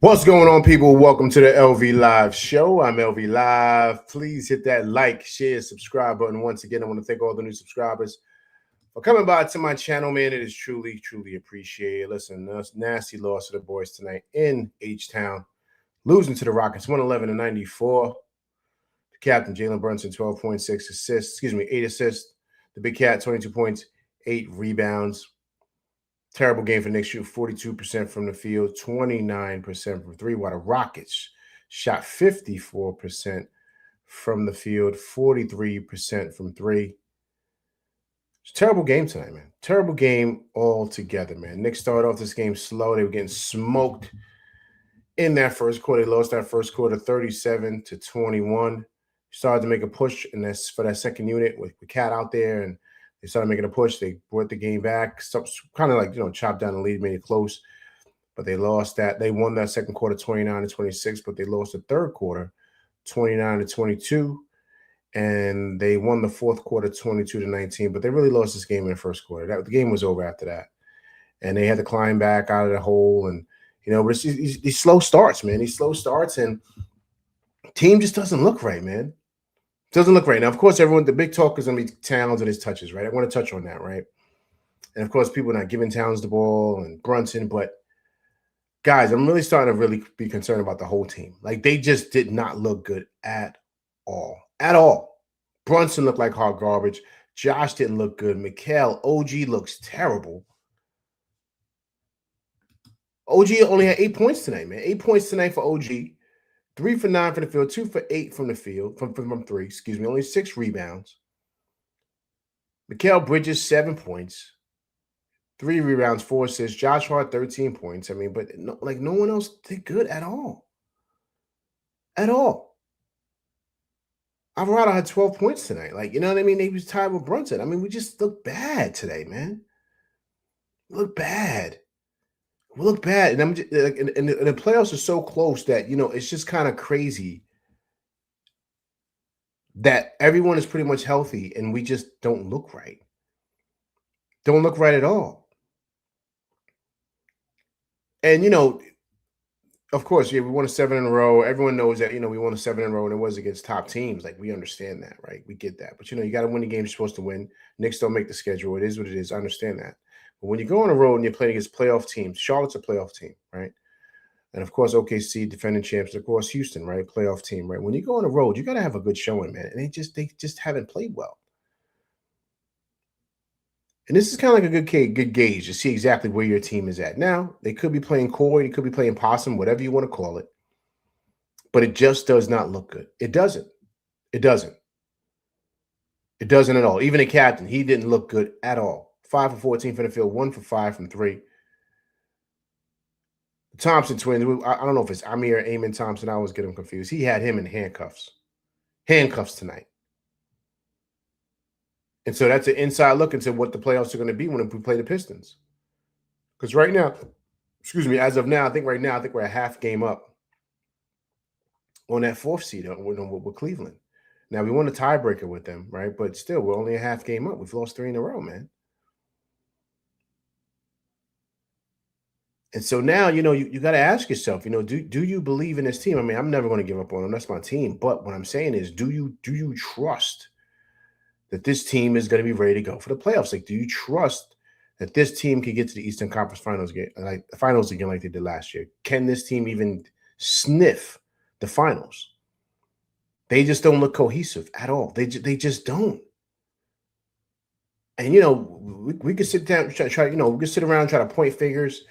What's going on, people? Welcome to the LV Live show. I'm LV Live. Please hit that like, share, subscribe button. Once again, I want to thank all the new subscribers for coming by to my channel, man. It is truly, truly appreciated. Listen, nasty loss to the boys tonight in H-Town, losing to the Rockets 111-94. The captain, Jalen Brunson, 12.6 assists, 8 assists. The big cat, 22 points, 8 rebounds. Terrible game for Knicks, shoot 42% from the field, 29% from three, while the Rockets shot 54% from the field, 43% from three. It's a terrible game tonight, man. Terrible game altogether, man. Knicks started off this game slow. They were getting smoked in that first quarter. They lost that first quarter 37-21. Started to make a push in this for that second unit with the cat out there, and they started making a push. They brought the game back, kind of like, chopped down the lead, made it close. But they lost that. They won that second quarter 29-26, but they lost the third quarter 29-22. And they won the fourth quarter 22-19. But they really lost this game in the first quarter. The game was over after that. And they had to climb back out of the hole. And, but it's these slow starts, man. These slow starts, and team just doesn't look right, man. Doesn't look right. Now, of course, the big talk is going to be Towns and his touches, right? I want to touch on that, right? And, of course, people are not giving Towns the ball and Brunson. But, guys, I'm really starting to really be concerned about the whole team. Like, they just did not look good at all. At all. Brunson looked like hot garbage. Josh didn't look good. Mikal, OG looks terrible. OG only had 8 points tonight, man. 8 points tonight for OG. 3 for 9 from the field, 2 for 8 from the field, from three, only 6 rebounds. Mikal Bridges, 7 points, 3 rebounds, 4 assists. Josh Hart, 13 points. But no one else did good at all. At all. Alvarado had 12 points tonight. He was tied with Brunson. We just look bad today, man. We look bad. We look bad, and and the playoffs are so close that it's just kind of crazy that everyone is pretty much healthy, and we just don't look right. Don't look right at all. And of course, we won a 7 in a row. Everyone knows that we won a 7 in a row, and it was against top teams. We understand that, right? We get that, but you got to win the games you're supposed to win. Knicks don't make the schedule. It is what it is. I understand that. But when you go on a road and you're playing against playoff teams, Charlotte's a playoff team, right? And of course, OKC, defending champs. Of course, Houston, right? Playoff team, right? When you go on the road, you got to have a good showing, man. And they just haven't played well. And this is kind of like a good gauge to see exactly where your team is at. Now, they could be playing coy, they could be playing possum, whatever you want to call it. But it just does not look good. It doesn't. It doesn't. It doesn't at all. Even the captain, he didn't look good at all. 5 for 14 from the field, 1 for 5 from three. The Thompson twins, I don't know if it's Amir or Amen Thompson. I always get him confused. He had him in handcuffs. Handcuffs tonight. And so that's an inside look into what the playoffs are going to be when we play the Pistons. Because right now, as of now, I think we're a half game up on that 4th seed with Cleveland. Now, we won a tiebreaker with them, right? But still, we're only a half game up. We've lost 3 in a row, man. And so now, you got to ask yourself, do you believe in this team? I'm never going to give up on them. That's my team. But what I'm saying is, do you trust that this team is going to be ready to go for the playoffs? Do you trust that this team can get to the Eastern Conference Finals again like they did last year? Can this team even sniff the finals? They just don't look cohesive at all. They just don't. And we could sit down, try. We could sit around and try to point fingers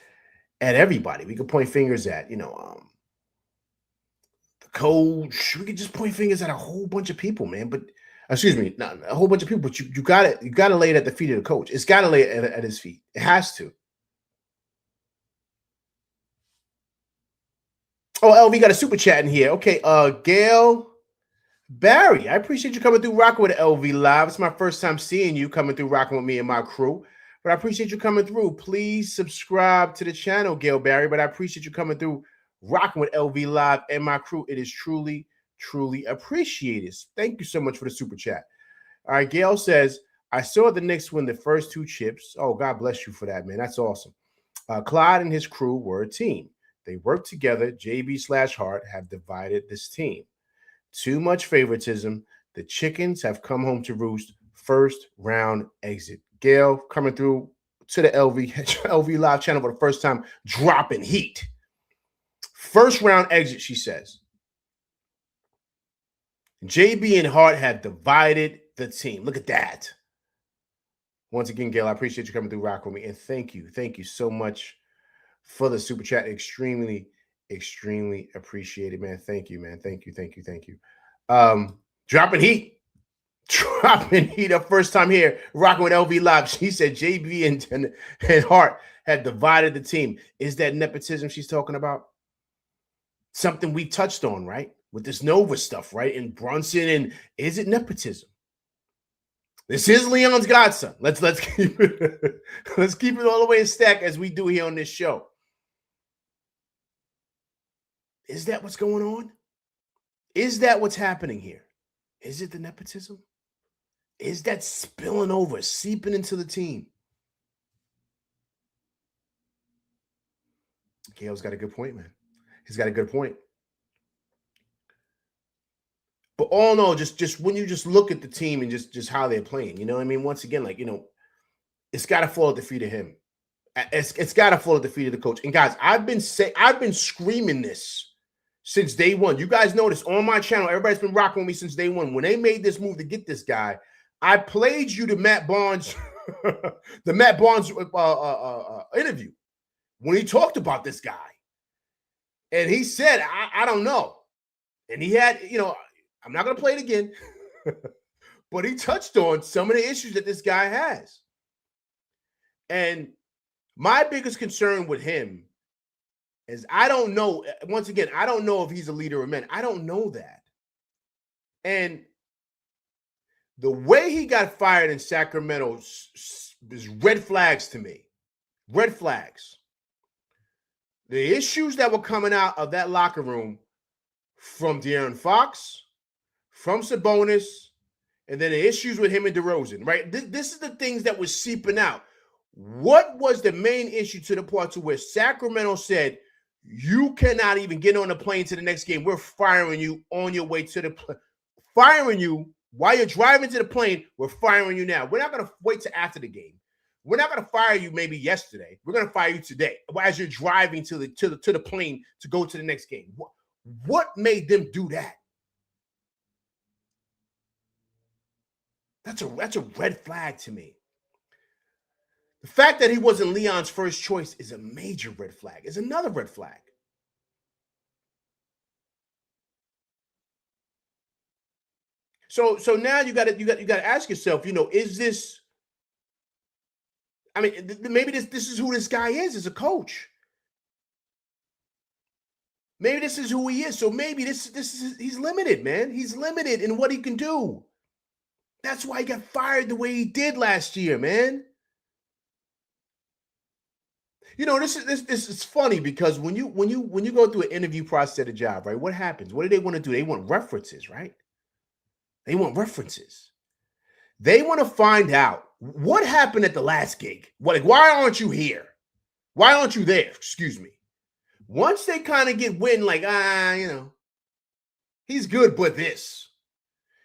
at everybody. We could point fingers at the coach. We could just point fingers at a whole bunch of people, man. But not a whole bunch of people. But you got to lay it at the feet of the coach. It's got to lay it at his feet. It has to. Oh, LV got a super chat in here. Okay, Gail Barry, I appreciate you coming through rocking with LV Live. It's my first time seeing you coming through rocking with me and my crew. But I appreciate you coming through. Please subscribe to the channel, Gail Barry. But I appreciate you coming through rocking with LV Live and my crew. It is truly, truly appreciated. Thank you so much for the super chat. All right, Gail says, I saw the Knicks win the first 2 chips. Oh, God bless you for that, man. That's awesome. Clyde and his crew were a team. They work together. JB/Hart have divided this team. Too much favoritism. The chickens have come home to roost. First round exit. Gail coming through to the LV Live channel for the first time, dropping heat. First round exit, she says. JB and Hart have divided the team. Look at that. Once again, Gail, I appreciate you coming through, rock with me. And thank you so much for the super chat. Extremely appreciated, man. Thank you, man. Thank you. Dropping heat. Dropping heat up first time here, rocking with LV Live. She said JB and Hart had divided the team. Is that nepotism she's talking about? Something we touched on, right? With this Nova stuff, right? And Brunson, and is it nepotism? This is Leon's godson. Let's keep it, let's keep it all the way in stack as we do here on this show. Is that what's going on? Is that what's happening here? Is it the nepotism? Is that spilling over, seeping into the team? Gail's got a good point, man. He's got a good point. But all in all, just when you just look at the team and just how they're playing, you know what I mean? Once again, like, you know, it's got to fall at the feet of him. It's got to fall at the feet of the coach. And guys, I've been screaming this since day one. You guys notice on my channel, everybody's been rocking with me since day one. When they made this move to get this guy, I played you the Matt Barnes, interview when he talked about this guy. And he said, I don't know. And he had, you know, I'm not going to play it again, but he touched on some of the issues that this guy has. And my biggest concern with him is I don't know, once again, I don't know if he's a leader of men. I don't know that. And the way he got fired in Sacramento is red flags to me. Red flags. The issues that were coming out of that locker room from De'Aaron Fox, from Sabonis, and then the issues with him and DeRozan, right? This is the things that was seeping out. What was the main issue to the part to where Sacramento said, you cannot even get on the plane to the next game. We're firing you on your way to the plane. Firing you while you're driving to the plane. We're firing you now. We're not going to wait till after the game. We're not going to fire you maybe yesterday. We're going to fire you today as you're driving to the plane to go to the next game. What made them do that? That's a red flag to me. The fact that he wasn't Leon's first choice is a major red flag. It's another red flag. So now you got to ask yourself, you know, is this? I mean, maybe this is who this guy is as a coach. Maybe this is who he is. So maybe this is he's limited, man. He's limited in what he can do. That's why he got fired the way he did last year, man. You know, this is funny because when you go through an interview process at a job, right? What happens? What do they want to do? They want references, right? They want references. They want to find out what happened at the last gig. Like, why aren't you here? Why aren't you there? Excuse me. Once they kind of get wind, like, you know, he's good, but this.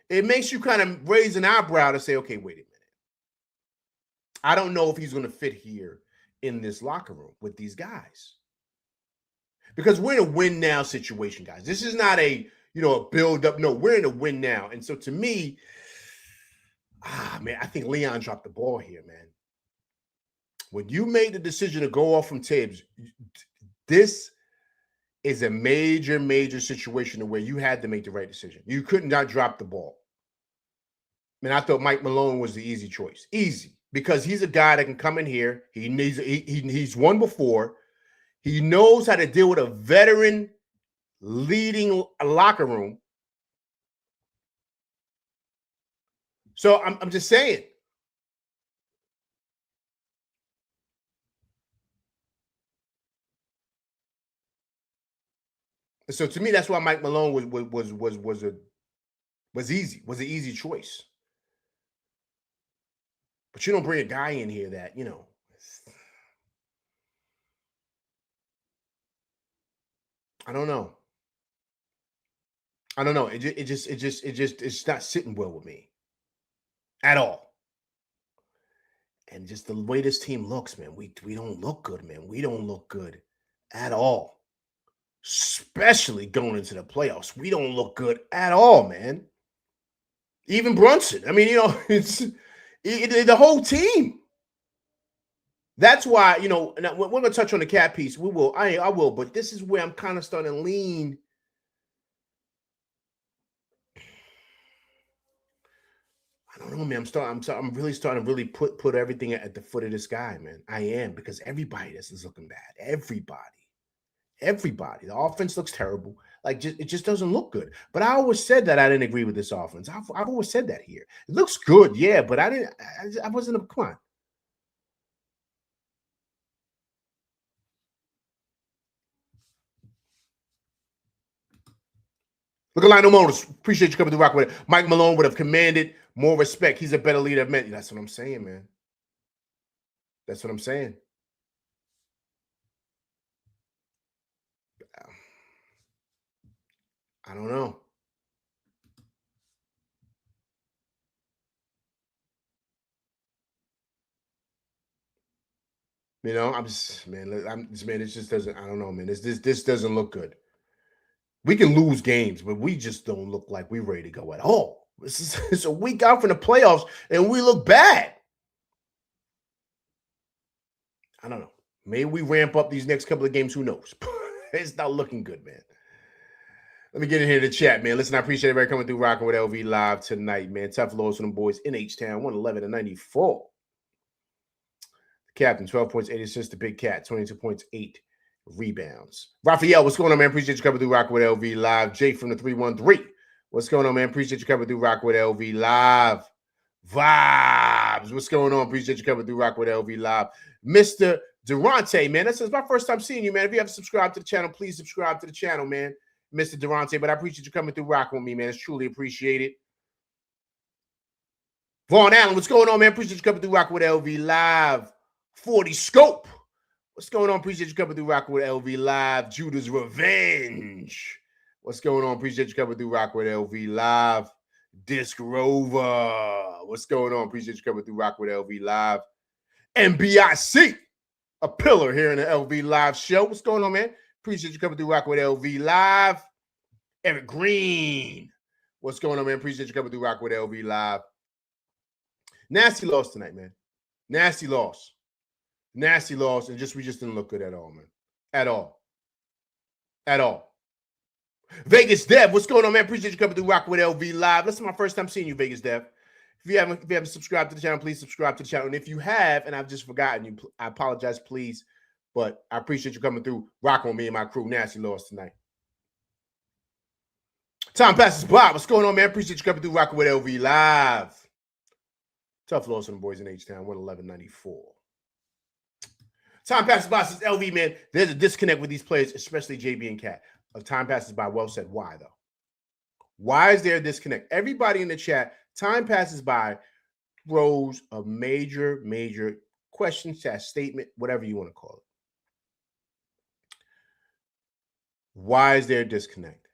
It makes you kind of raise an eyebrow to say, okay, wait a minute. I don't know if he's going to fit here in this locker room with these guys. Because we're in a win now situation, guys. This is not a, you know, a build up. No, we're in a win now. And so to me, man, I think Leon dropped the ball here, man. When you made the decision to go off from Tibbs, this is a major situation where you had to make the right decision. You could not drop the ball. I mean, I thought Mike Malone was the easy choice. Easy. Because he's a guy that can come in here. He's won before. He knows how to deal with a veteran leading a locker room. So I'm just saying. So to me, that's why Mike Malone was an easy choice. But you don't bring a guy in here that, you know. I don't know. I don't know. It's not sitting well with me at all. And just the way this team looks, man, we don't look good, man. We don't look good at all. Especially going into the playoffs. We don't look good at all, man. Even Brunson. I mean, it's the whole team. That's why, we're going to touch on the cat piece. We will. I will. But this is where I'm kind of starting to lean. I don't know, man. I'm really starting to really put everything at the foot of this guy, man. I am, because everybody is looking bad. Everybody. The offense looks terrible. It just doesn't look good. But I always said that I didn't agree with this offense. I've always said that here. It looks good, yeah, but I wasn't. Come on. Look at Lionel Motors. Appreciate you coming to rock with it. Mike Malone would have commanded more respect. He's a better leader. Man, that's what I'm saying, man. That's what I'm saying. I don't know. I'm just, man. It just doesn't. I don't know, man. This doesn't look good. We can lose games, but we just don't look like we're ready to go at all. It's a week out from the playoffs, and we look bad. I don't know. Maybe we ramp up these next couple of games. Who knows? It's not looking good, man. Let me get in here to chat, man. Listen, I appreciate everybody coming through rocking with LV Live tonight, man. Tough loss from them boys in H-Town, 111-94. The captain, 12 points, 8 assists. The big cat, 22 points, 8 rebounds. Raphael, what's going on, man? Appreciate you coming through rocking with LV Live. Jay from the 313. What's going on, man? Appreciate you coming through rocking with LV Live. Vibes. What's going on? Appreciate you coming through rocking with LV Live. Mr. Durante, man. This is my first time seeing you, man. If you haven't subscribed to the channel, please subscribe to the channel, man. Mr. Durante, but I appreciate you coming through rocking with me, man. It's truly appreciated. Vaughn Allen, what's going on, man? Appreciate you coming through rocking with LV Live. 40 Scope. What's going on? Appreciate you coming through rocking with LV Live. Judah's Revenge. What's going on? Appreciate you coming through rocking with LV Live. Disc Rover. What's going on? Appreciate you coming through rocking with LV Live. MBIC, a pillar here in the LV Live show. What's going on, man? Appreciate you coming through rocking with LV Live. Eric Green. What's going on, man? Appreciate you coming through rocking with LV Live. Nasty loss tonight, man. Nasty loss. Nasty loss, and we just didn't look good at all, man. At all. Vegas Dev, what's going on, man? Appreciate you coming through rocking with LV Live. This is my first time seeing you, Vegas Dev. If you haven't subscribed to the channel, please subscribe to the channel. And if you have, and I've just forgotten you, I apologize, please. But I appreciate you coming through, rocking with me and my crew. Nasty loss tonight. Time passes by. What's going on, man? Appreciate you coming through, rocking with LV Live. Tough loss on the boys in H-Town, 111-94. Time passes by, says LV, man. There's a disconnect with these players, especially JB and Cat. Time passes by. Well said. Why, though? Why is there a disconnect? Everybody in the chat, time passes by, throws a major question, statement, whatever you want to call it. Why is there a disconnect?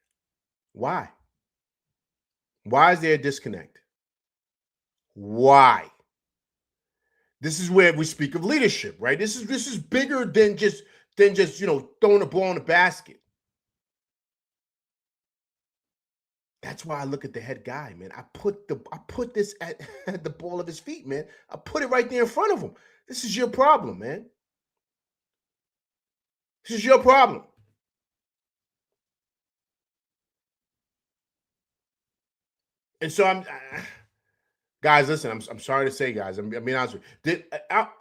Why? Why is there a disconnect? Why? This is where we speak of leadership, right? This is bigger than just throwing the ball in the basket. That's why I look at the head guy, man. I put this at the ball of his feet, man. I put it right there in front of him. This is your problem, man. This is your problem. And so guys, listen, I'm sorry to say, guys. I'm being honest with you.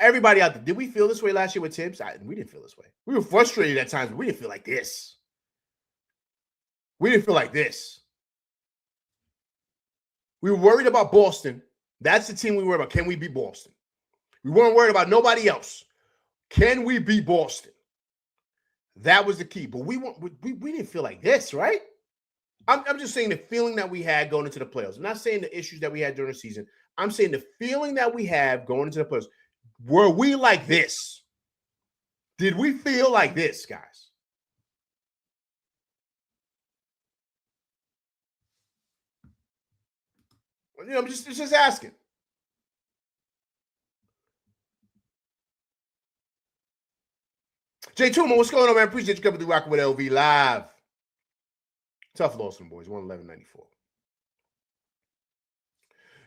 Everybody out there, did we feel this way last year with Tibbs? We didn't feel this way. We were frustrated at times, but we didn't feel like this. We didn't feel like this. We were worried about Boston. That's the team we were worried about. Can we beat Boston? We weren't worried about nobody else. Can we beat Boston? That was the key. But we didn't feel like this, right? I'm just saying the feeling that we had going into the playoffs. I'm not saying the issues that we had during the season. I'm saying the feeling that we have going into the playoffs. Were we like this? Did we feel like this, guys? I'm just asking. Jay Tuma, what's going on, man? Appreciate you coming through rocking with LV Live. Tough loss from boys, 111.94.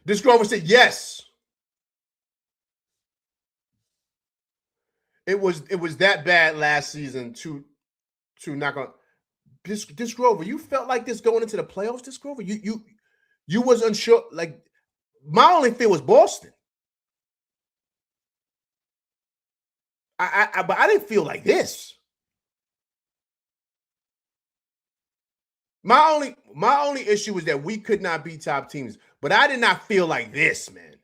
This Grover said yes. It was that bad last season to knock on. This Grover, you felt like this going into the playoffs. This Grover, you was unsure. Like my only fear was Boston. But I didn't feel like this. My only issue was that we could not beat top teams, but I did not feel like this, man.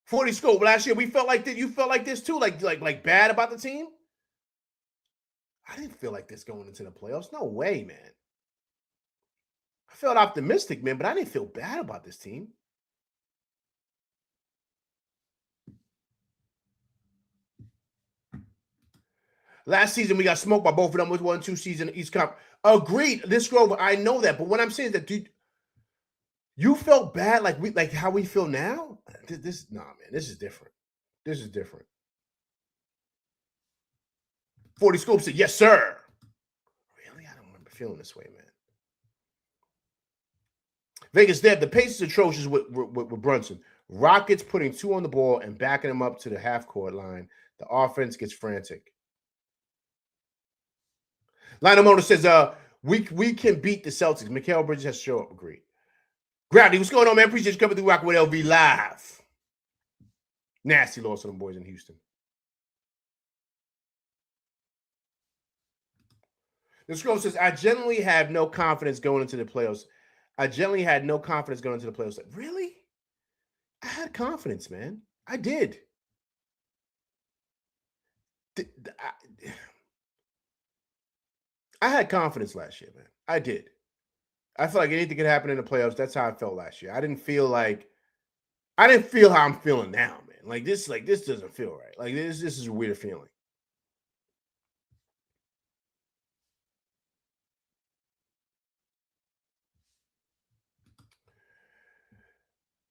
$40 scope last year, we felt like that. You felt like this too, like bad about the team. I didn't feel like this going into the playoffs. No way, man. I felt optimistic, man, but I didn't feel bad about this team. Last season, we got smoked by both of them with 1-2 season East Cup. Agreed. This Grover, I know that. But what I'm saying is that, dude, you felt bad like how we feel now? Nah, man, this is different. This is different. 40 Scoop said, yes, sir. Really? I don't remember feeling this way, man. Vegas Dev, the pace is atrocious with Brunson. Rockets putting 2 on the ball and backing them up to the half-court line. The offense gets frantic. Lionel Mona says, we can beat the Celtics. Mikal Bridges has to show up. Agreed. Gravity, what's going on, man? Appreciate you coming through rocking with LV Live. Nasty loss to them boys in Houston. This girl says, I generally have no confidence going into the playoffs. I generally had no confidence going into the playoffs. Like, really? I had confidence, man. I did. I had confidence last year, man. I did. I feel like anything could happen in the playoffs. That's how I felt last year. I didn't feel how I'm feeling now, man. Like this doesn't feel right. Like this is a weird feeling.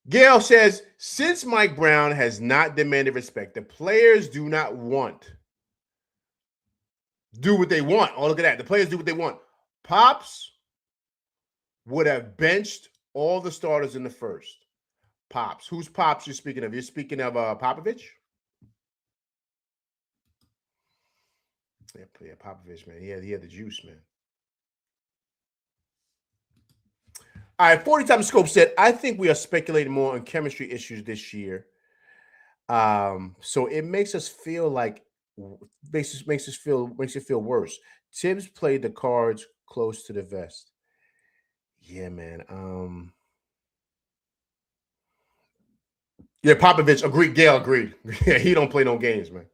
Gail says, since Mike Brown has not demanded respect, the players do what they want. Oh, look at that. The players do what they want. Pops would have benched all the starters in the first. Pops. Who's Pops you're speaking of? You're speaking of Popovich? Yeah, Popovich, man. He had the juice, man. All right, 40 times scope said, I think we are speculating more on chemistry issues this year. So it makes us feel like makes it feel worse. Tibbs played the cards close to the vest. Yeah, man. Yeah, Popovich agreed. Gail agreed. Yeah, he don't play no games, man.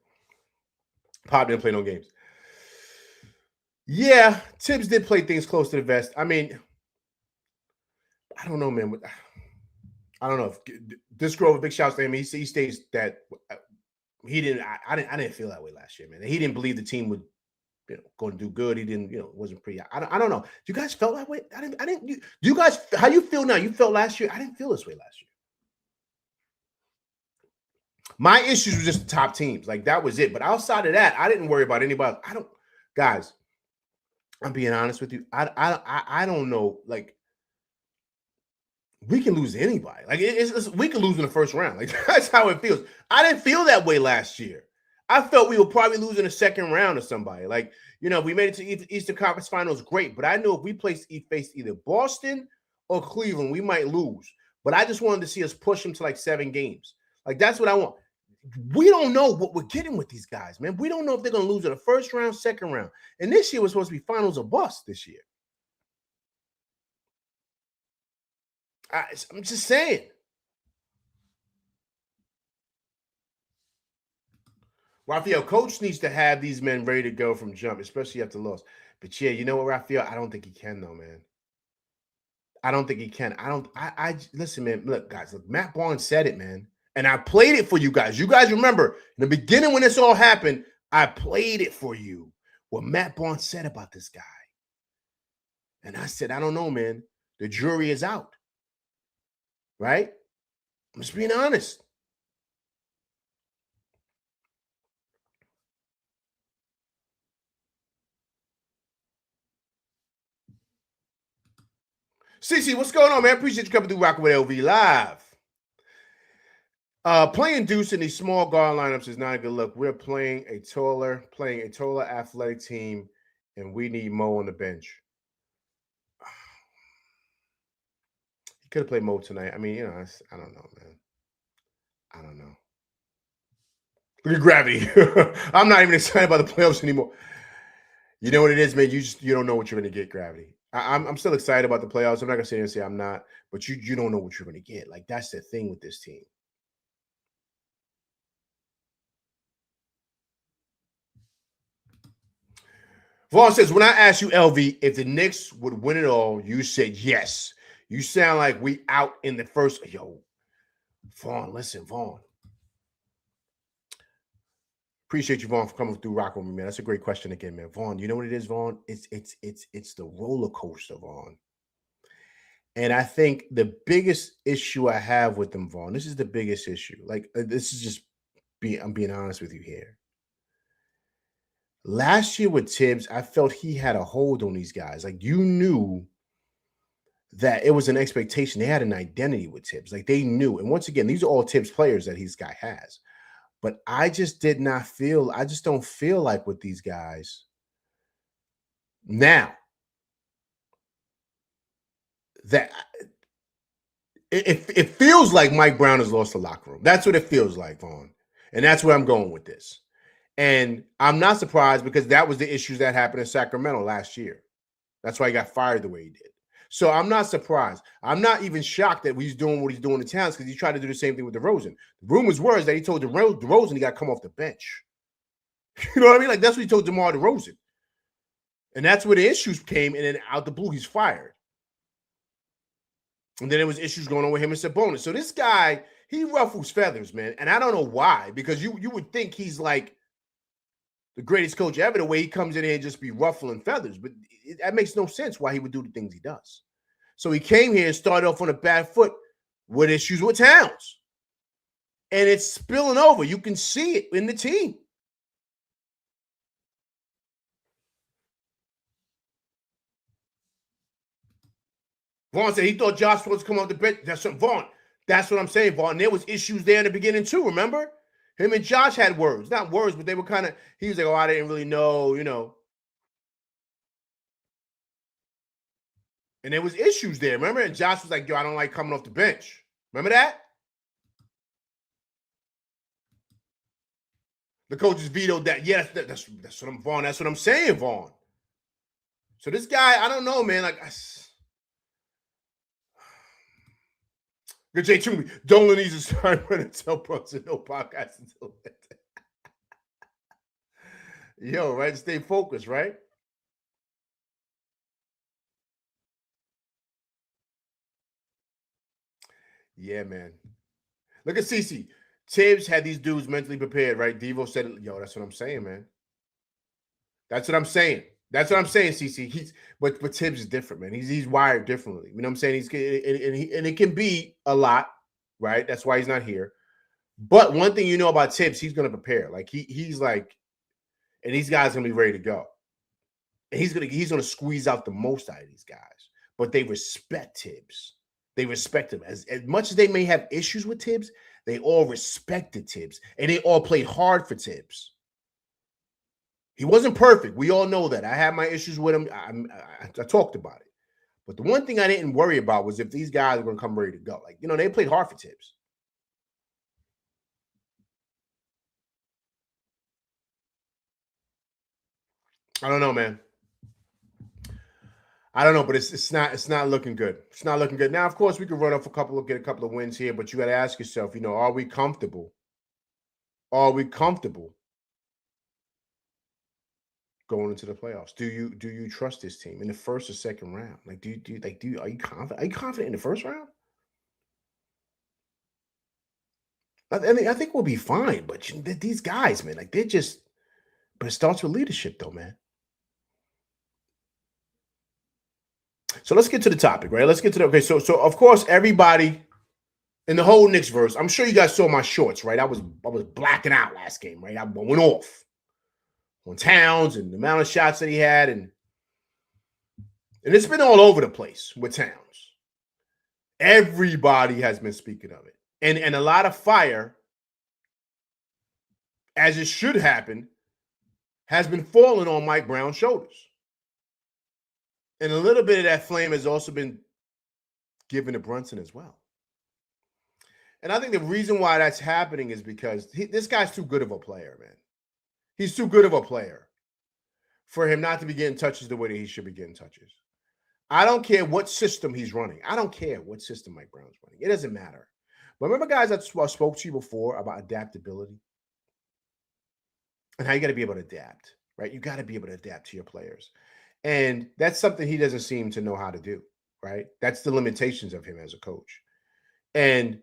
Pop didn't play no games. Yeah, Tibbs did play things close to the vest. I mean, I don't know, man. I don't know if this Grover, big shouts to him. He states that he didn't. I didn't feel that way last year, man. He didn't believe the team would, going to do good. He didn't, wasn't pretty. I don't know. You guys felt that way? I didn't. You guys, how you feel now? You felt last year? I didn't feel this way last year. My issues were just the top teams. Like that was it. But outside of that, I didn't worry about anybody. Guys. I'm being honest with you. I don't know. Like, we can lose to anybody. Like we can lose in the first round. Like that's how it feels. I didn't feel that way last year. I felt we would probably lose in the second round to somebody. Like, we made it to Eastern Conference Finals, great. But I knew if we faced either Boston or Cleveland, we might lose. But I just wanted to see us push them to like 7 games. Like that's what I want. We don't know what we're getting with these guys, man. We don't know if they're going to lose in the first round, second round. And this year was supposed to be finals or bust this year. I'm just saying. Raphael, coach needs to have these men ready to go from jump, especially after loss. But yeah, you know what, Raphael? I don't think he can, though, man. I don't think he can. Listen, man. Look, guys, Matt Barnes said it, man. And I played it for you guys. You guys remember in the beginning when this all happened, I played it for you. what Matt Barnes said about this guy. And I said, I don't know, man. The jury is out. Right? I'm just being honest. CC, what's going on, man? Appreciate you coming through rocking with LV Live. Playing Deuce in these small guard lineups is not a good look. We're playing a taller athletic team, and we need Mo on the bench. He could have played Mo tonight. I mean, I don't know, man. I don't know. Look at gravity. I'm not even excited about the playoffs anymore. You know what it is, man? You don't know what you're going to get, gravity. I'm still excited about the playoffs. I'm not going to sit here and say I'm not, but you don't know what you're going to get. Like, that's the thing with this team. Vaughn says, when I asked you, LV, if the Knicks would win it all, you said yes. You sound like we out in the first. Yo, Vaughn, listen, Vaughn. Appreciate you, Vaughn, for coming through rocking with me, man. That's a great question again, man. Vaughn, you know what it is, Vaughn? It's the roller coaster, Vaughn. And I think the biggest issue I have with them, Vaughn, this is the biggest issue. Like, this is just I'm being honest with you here. Last year with Tibbs, I felt he had a hold on these guys. Like, you knew that it was an expectation. They had an identity with Tibbs. Like, they knew. And once again, these are all Tibbs players that this guy has. But I just don't feel like with these guys now that it feels like Mike Brown has lost the locker room. That's what it feels like, Vaughn. And that's where I'm going with this. And I'm not surprised because that was the issues that happened in Sacramento last year. That's why he got fired the way he did. So I'm not surprised. I'm not even shocked that he's doing what he's doing in Towns because he tried to do the same thing with DeRozan. The rumors were that he told DeRozan he got to come off the bench. You know what I mean? Like, that's what he told DeMar DeRozan. And that's where the issues came, and then out the blue, he's fired. And then there was issues going on with him and Sabonis. So this guy, he ruffles feathers, man. And I don't know why, because you would think he's like the greatest coach ever, the way he comes in here and just be ruffling feathers. But that makes no sense why he would do the things he does. So he came here and started off on a bad foot with issues with Towns. And it's spilling over. You can see it in the team. Vaughn said he thought Josh was supposed to come off the bench. That's what I'm saying, Vaughn. There was issues there in the beginning too, remember? Him and Josh had words. Not words, but they were kind of, he was like, oh, I didn't really know, you know. And there was issues there, remember? And Josh was like, yo, I don't like coming off the bench. Remember that? The coaches vetoed that. Yes, that's what I'm, Vaughn. That's what I'm saying, Vaughn. So this guy, I don't know, man. Like, good Jay Toomey. Dolan needs to start running tell Brunson no podcast until that. Yo, right? Stay focused, right? Yeah, man. Look at CC. Tibbs had these dudes mentally prepared, right? Devo said it. Yo, that's what I'm saying, man. That's what I'm saying. That's what I'm saying, CC. But Tibbs is different, man. He's wired differently. You know what I'm saying? And it can be a lot, right? That's why he's not here. But one thing you know about Tibbs, he's going to prepare. Like he's like, and these guys are going to be ready to go. And he's going to squeeze out the most out of these guys. But they respect Tibbs. They respect him. As much as they may have issues with Tibbs, they all respected Tibbs. And they all played hard for Tibbs. He wasn't perfect. We all know that. I had my issues with him. I talked about it. But the one thing I didn't worry about was if these guys were going to come ready to go. Like, you know, they played hard for Tibbs. I don't know, man. I don't know, but it's not looking good. It's not looking good. Now, of course, we could run off get a couple of wins here, but you got to ask yourself, you know, are we comfortable? Are we comfortable going into the playoffs? Do you trust this team in the first or second round? Like, are you confident? Are you confident in the first round? I think we'll be fine, but these guys, man, like they're just. But it starts with leadership, though, man. So let's get to the topic, right? Let's get to the okay. So of course everybody in the whole Knicks verse. I'm sure you guys saw my shorts, right? I was blacking out last game, right? I went off on Towns and the amount of shots that he had, and it's been all over the place with Towns. Everybody has been speaking of it, and a lot of fire, as it should happen, has been falling on Mike Brown's shoulders. And a little bit of that flame has also been given to Brunson as well. And I think the reason why that's happening is because this guy's too good of a player, man. He's too good of a player for him not to be getting touches the way that he should be getting touches. I don't care what system he's running. I don't care what system Mike Brown's running. It doesn't matter. But remember, guys, I spoke to you before about adaptability and how you got to be able to adapt, right? You got to be able to adapt to your players. And that's something he doesn't seem to know how to do, right? That's the limitations of him as a coach. And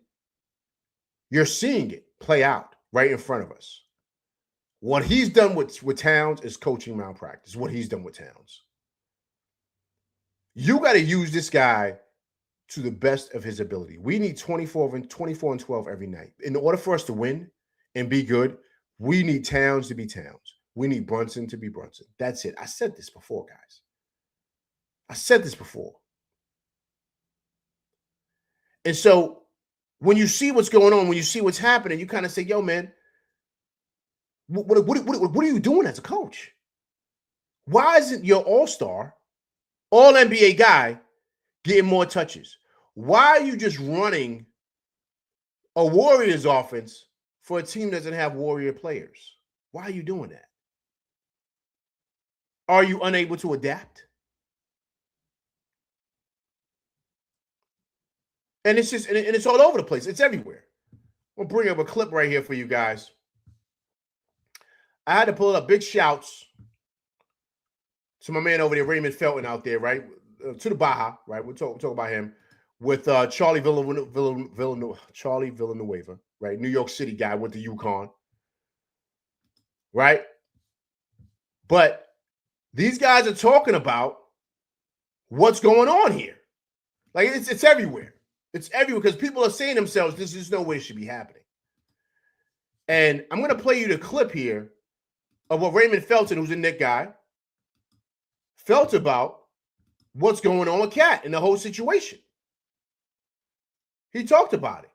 you're seeing it play out right in front of us. What he's done with Towns is coaching malpractice, what he's done with Towns. You got to use this guy to the best of his ability. We need 24 and 12 every night. In order for us to win and be good, we need Towns to be Towns. We need Brunson to be Brunson. That's it. I said this before, guys. I said this before. And so when you see what's going on, when you see what's happening, you kind of say, yo, man, what are you doing as a coach? Why isn't your all-star, all-NBA guy getting more touches? Why are you just running a Warriors offense for a team that doesn't have Warrior players? Why are you doing that? Are you unable to adapt? And it's just, and it's all over the place. It's everywhere. We'll bring up a clip right here for you guys. I had to pull up big shouts to my man over there, Raymond Felton out there, right? To the Baja, right? We'll talk about him with Charlie Villanueva, right? New York City guy, went to UConn, right? But these guys are talking about what's going on here. Like it's everywhere. It's everywhere because people are saying to themselves, this is no way it should be happening. And I'm going to play you the clip here of what Raymond Felton, who's a Knicks guy, felt about what's going on with Cat and the whole situation. He talked about it.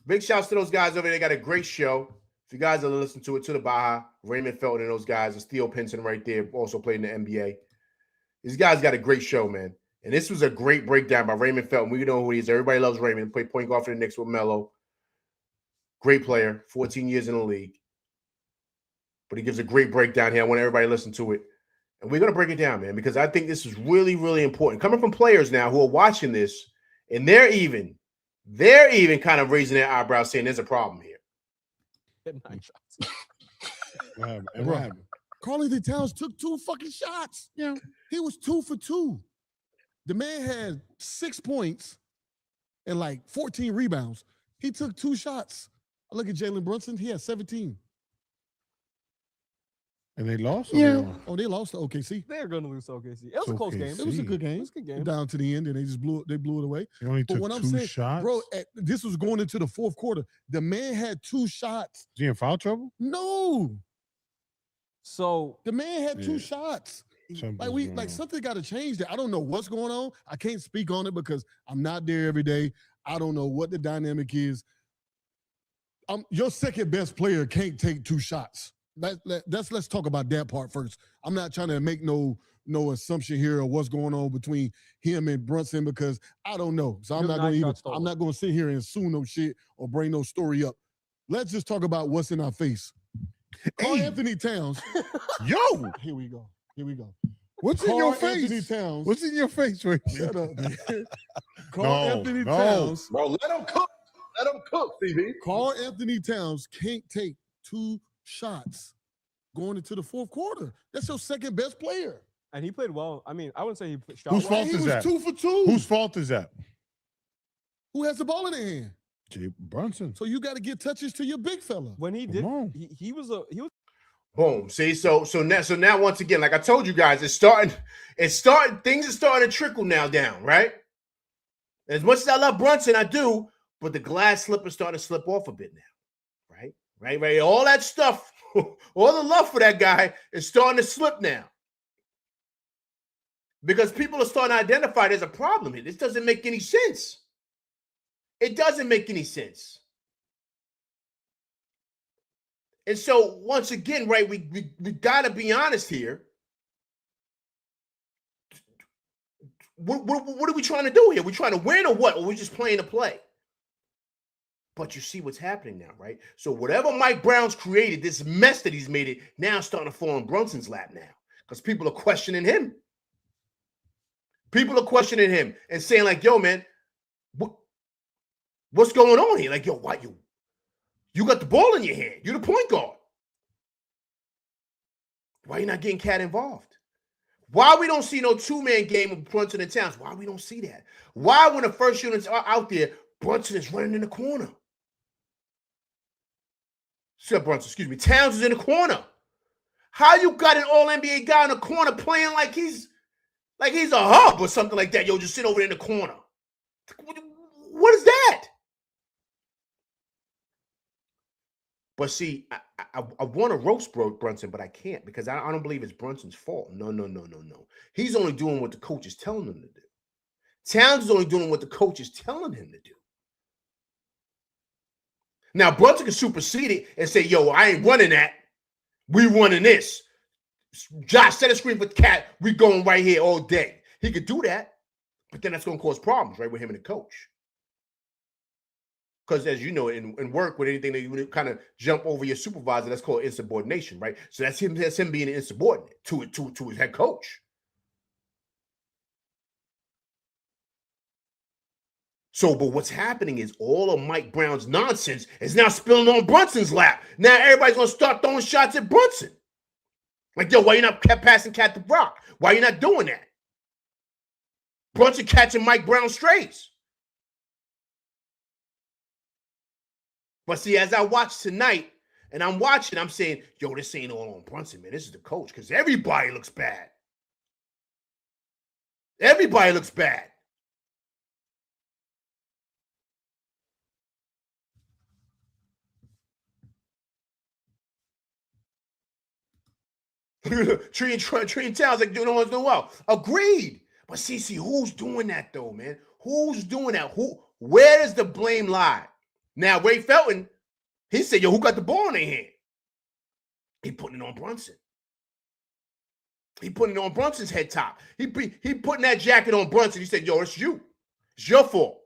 Big shouts to those guys over there. They got a great show. If you guys are listening to it, to the Baja, Raymond Felton and those guys, and Theo Pinson right there, also played in the NBA. These guys got a great show, man. And this was a great breakdown by Raymond Felton. We know who he is. Everybody loves Raymond. Played point guard for the Knicks with Melo. Great player, 14 years in the league. But he gives a great breakdown here. I want everybody to listen to it. And we're going to break it down, man, because I think this is really, really important. Coming from players now who are watching this, and they're even kind of raising their eyebrows saying there's a problem here. Karl-Anthony Towns took 2 fucking shots. Yeah. He was 2 for 2. The man had 6 points and like 14 rebounds. He took 2 shots. I look at Jalen Brunson. He had 17. And they lost? Yeah. Oh, they lost to OKC. They're going to lose to OKC. It was a close game. It was a good game. It was a good game. Down to the end, and they blew it away. He only took 2 shots? Bro, this was going into the 4th quarter. The man had 2 shots. Is he in foul trouble? No. So the man had 2 shots. Something got to change there. I don't know what's going on. I can't speak on it because I'm not there every day. I don't know what the dynamic is. Your second best player can't take 2 shots. Let's talk about that part first. I'm not trying to make no assumption here of what's going on between him and Brunson because I don't know. So I'm not going to sit here and assume no shit or bring no story up. Let's just talk about what's in our face. Karl-Anthony Towns. Yo, here we go. What's in your face? Karl-Anthony Towns. What's in your face right now? Shut up, man. Karl-Anthony Towns. Bro, let him cook. Let him cook, CB. Karl-Anthony Towns can't take 2 shots going into the 4th quarter. That's your second best player. And he played well. I mean, I wouldn't say he shot Whose well. fault is that? He was 2 for 2. Whose fault is that? Who has the ball in their hand? Jay Brunson. So you got to get touches to your big fella. When he did, he was Boom. See, so now once again, like I told you guys, things are starting to trickle now down, right? As much as I love Brunson, I do, but the glass slip is starting to slip off a bit now, right? Right. All that stuff, all the love for that guy is starting to slip now. Because people are starting to identify there's a problem here. This doesn't make any sense. It doesn't make any sense. And so once again, right, we got to be honest here. What are we trying to do here? We trying to win or what? Or we just playing a play? But you see what's happening now, right? So whatever Mike Brown's created, this mess that he's made it, now starting to fall in Brunson's lap now. Because people are questioning him. People are questioning him and saying like, yo, man, what's going on here? Like, yo, why you got the ball in your hand. You're the point guard. Why you not getting Cat involved? Why we don't see no two-man game of Brunson and Towns? Why we don't see that? Why when the first units are out there, Brunson is running in the corner? Towns is in the corner. How you got an all-NBA guy in the corner playing like he's a hub or something like that? Yo, just sit over there in the corner. What is that? But see, I want to roast Brunson, but I can't because I don't believe it's Brunson's fault. No. He's only doing what the coach is telling him to do. Towns is only doing what the coach is telling him to do. Now, Brunson can supersede it and say, yo, I ain't running that. We running this. Josh, set a screen for Cat. We going right here all day. He could do that, but then that's going to cause problems, right, with him and the coach. Because as you know, in work with anything that you kind of jump over your supervisor, that's called insubordination, right? So that's him being an insubordinate to his head coach. So, but what's happening is all of Mike Brown's nonsense is now spilling on Brunson's lap. Now everybody's gonna start throwing shots at Brunson. Like, yo, why you not passing Cat the Brock? Why you not doing that? Brunson catching Mike Brown strays. But see, as I watch tonight, and I'm saying, yo, this ain't all on Brunson, man. This is the coach, because everybody looks bad. Everybody looks bad. Tree and Towns like doing well. Agreed. But see, who's doing that though, man? Who's doing that? Where does the blame lie? Now, Ray Felton, he said, yo, who got the ball in their hand? He putting it on Brunson. He putting it on Brunson's head top. He putting that jacket on Brunson. He said, yo, it's you. It's your fault.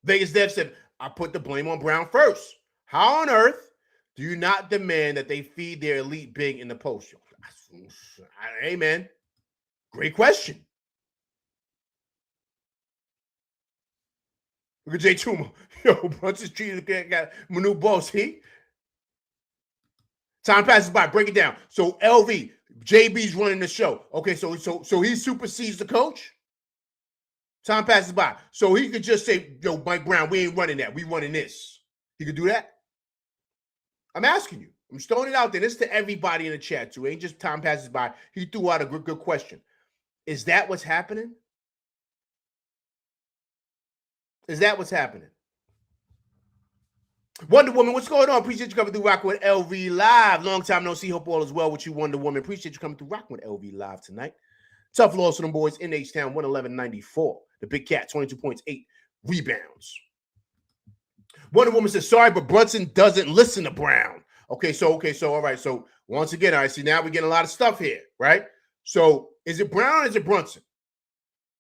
Vegas Dev said, I put the blame on Brown first. How on earth do you not demand that they feed their elite big in the post? Hey, man. Great question. Look at Jay Tuma. Yo, Brunson's treated got Manu boss. Time passes by. Break it down. So LV, JB's running the show. Okay, so he supersedes the coach. Time passes by. So he could just say, yo, Mike Brown, we ain't running that. We running this. He could do that? I'm asking you. I'm just throwing it out there. This is to everybody in the chat, too. Ain't just time passes by. He threw out a good question. Is that what's happening? Is that what's happening? Wonder Woman, what's going on? Appreciate you coming through rocking with LV Live. Long time no see. Hope all is well with you, Wonder Woman. Appreciate you coming through rocking with LV Live tonight. Tough loss to them boys in H-Town, 111-94. The Big Cat, 22 points, 8 rebounds. Wonder Woman says, sorry, but Brunson doesn't listen to Brown. Okay, so all right. So once again, all right, see, now we're getting a lot of stuff here, right? So is it Brown or is it Brunson?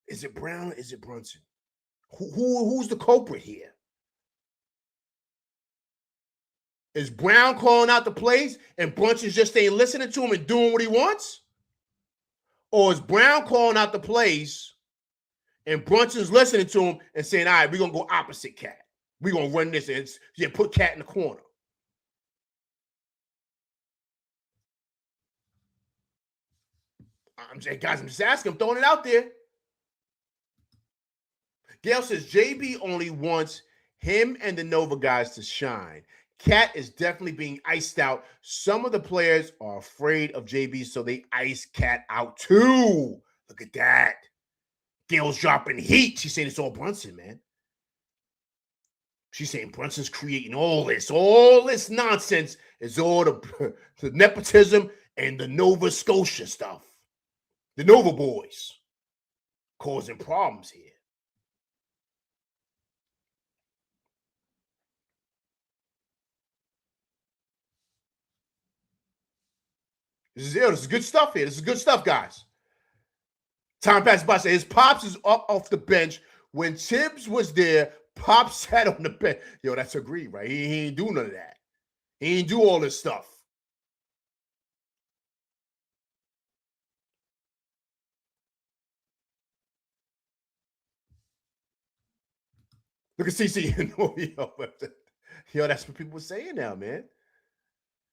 Is it Brown or is it Brunson? Who's the culprit here? Is Brown calling out the plays and Brunson's just staying listening to him and doing what he wants? Or is Brown calling out the plays and Brunson's listening to him and saying, all right, we're going to go opposite Cat. We're going to run this and put Cat in the corner. I'm just asking. I'm throwing it out there. Gail says, JB only wants him and the Nova guys to shine. Cat is definitely being iced out. Some of the players are afraid of JB, so they ice Cat out too. Look at that. Gail's dropping heat. She's saying it's all Brunson, man. She's saying Brunson's creating all this nonsense is all the nepotism and the Nova Scotia stuff. The Nova boys causing problems here. This is good stuff here. This is good stuff, guys. Time passes by. His pops is up off the bench. When Tibbs was there, Pops sat on the bench. Yo, that's agreed, right? He ain't do none of that. He ain't do all this stuff. Look at CC. Yo, that's what people are saying now, man.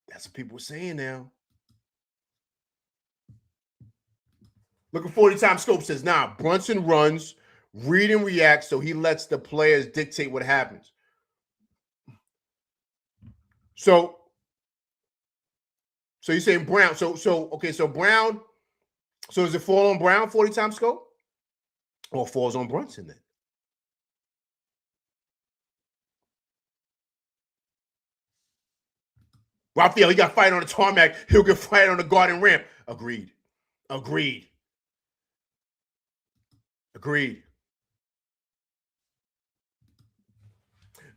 That's what people are saying now. Look at 40 Time Scope says, nah, Brunson runs, read and react, so he lets the players dictate what happens. So you're saying Brown. So Brown, so does it fall on Brown, 40 Time Scope? Or falls on Brunson then? Raphael, he got fight on the tarmac. He'll get fight on the garden ramp. Agreed.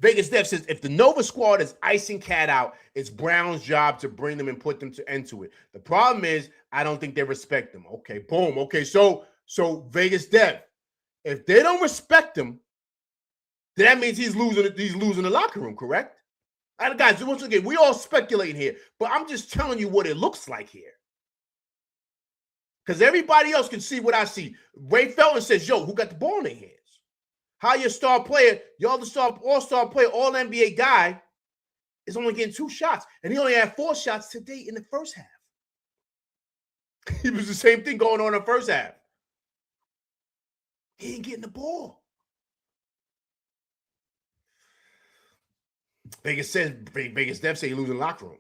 Vegas Dev says, if the Nova squad is icing Cat out, it's Brown's job to bring them and put them into it. The problem is, I don't think they respect them. Okay, boom. Okay, so Vegas Dev, if they don't respect him, then that means he's losing the locker room, correct? All right, guys, once again, we all speculating here, but I'm just telling you what it looks like here. Because everybody else can see what I see. Ray Felton says, yo, who got the ball in their hands? How your star player, y'all the all-star player, all-NBA guy, is only getting 2 shots. And he only had 4 shots today in the first half. It was the same thing going on in the first half. He ain't getting the ball. Vegas Dev say he losing the locker room.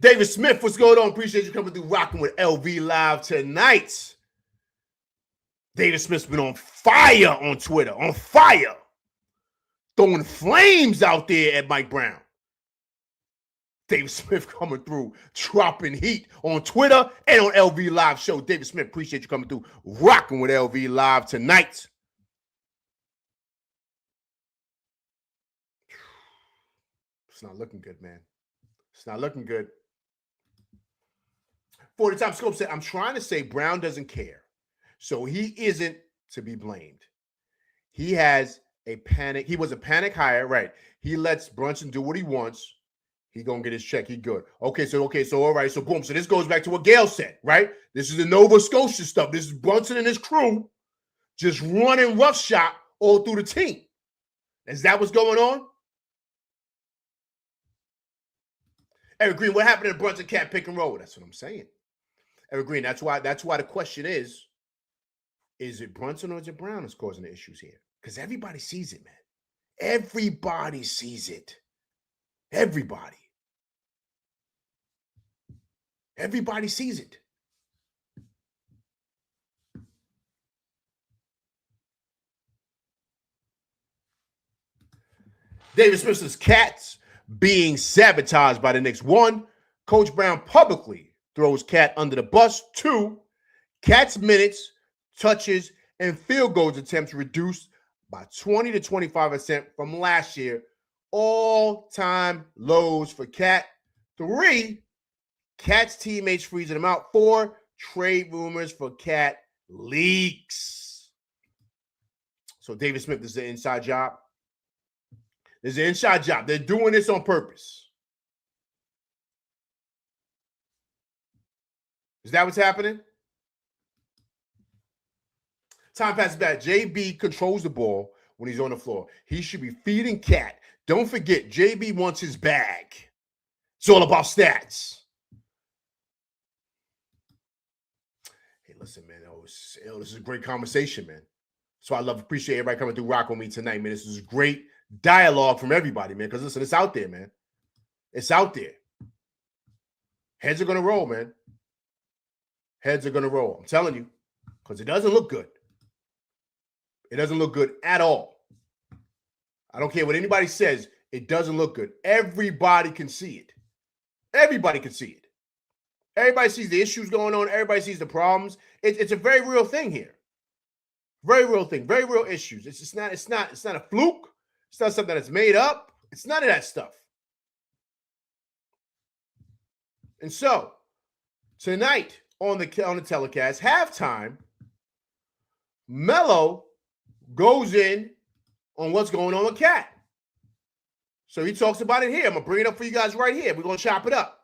David Smith, what's going on? Appreciate you coming through rocking with LV Live tonight. David Smith's been on fire on Twitter. On fire. Throwing flames out there at Mike Brown. David Smith coming through, dropping heat on Twitter and on LV Live show. David Smith, appreciate you coming through rocking with LV Live tonight. It's not looking good, man. It's not looking good. 40 Time Scope said, I'm trying to say Brown doesn't care. So he isn't to be blamed. He has a panic. He was a panic hire, right? He lets Brunson do what he wants. He gonna get his check. He good. Okay, so all right. So boom. So this goes back to what Gail said, right? This is the Nova Scotia stuff. This is Brunson and his crew just running roughshod all through the team. Is that what's going on? Eric Green, what happened to the Brunson Cat pick and roll? That's what I'm saying. Eric Green, that's why the question is it Brunson or is it Brown that's causing the issues here? Because everybody sees it, man. Everybody sees it. Everybody sees it. David Smith says, Cats being sabotaged by the Knicks. 1, Coach Brown publicly throws Cat under the bus. 2, Cat's minutes, touches, and field goals attempts reduced by 20 to 25% from last year. All-time lows for Cat. 3, Cat's teammates freezing him out. 4, trade rumors for Cat leaks. So David Smith, this is an inside job. This is an inside job. They're doing this on purpose. Is that what's happening? Time passes by. JB controls the ball when he's on the floor. He should be feeding Cat. Don't forget, JB wants his bag. It's all about stats. Hey, listen, man. This is a great conversation, man. So I appreciate everybody coming through rock with me tonight, man. This is great dialogue from everybody, man. Because listen, it's out there, man. It's out there. Heads are gonna roll, man. Heads are gonna roll. I'm telling you, because it doesn't look good. It doesn't look good at all. I don't care what anybody says. It doesn't look good. Everybody can see it. Everybody can see it. Everybody sees the issues going on. Everybody sees the problems. It's a very real thing here. Very real thing. Very real issues. It's not a fluke. It's not something that's made up. It's none of that stuff. And so tonight on the telecast, halftime, Melo goes in on what's going on with Cat. So he talks about it here. I'm going to bring it up for you guys right here. We're going to chop it up.